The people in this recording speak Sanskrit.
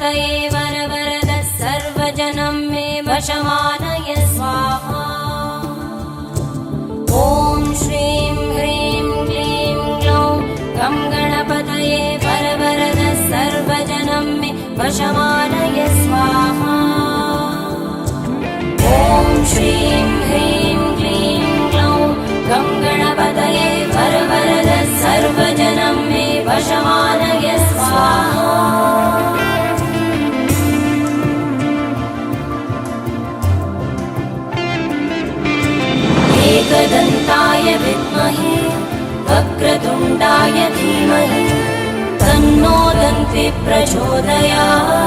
गङ्गणपतये वरवरद सर्वजनं मे वशमानय स्वाहा। ॐ श्रीं ह्रीं क्लीं ग्लौं गङ्गणपतये वरवरद सर्वजनं मे वशमानय स्वाहा। ॐ श्रीं ह्रीं क्लीं ग्लौं गङ्गणपतये वरवरद सर्वजनं मे वशमानय स्वाहा। एकदन्ताय विद्महे वक्रतुण्डाय धीमहि तन्नो दन्ति प्रचोदयात्।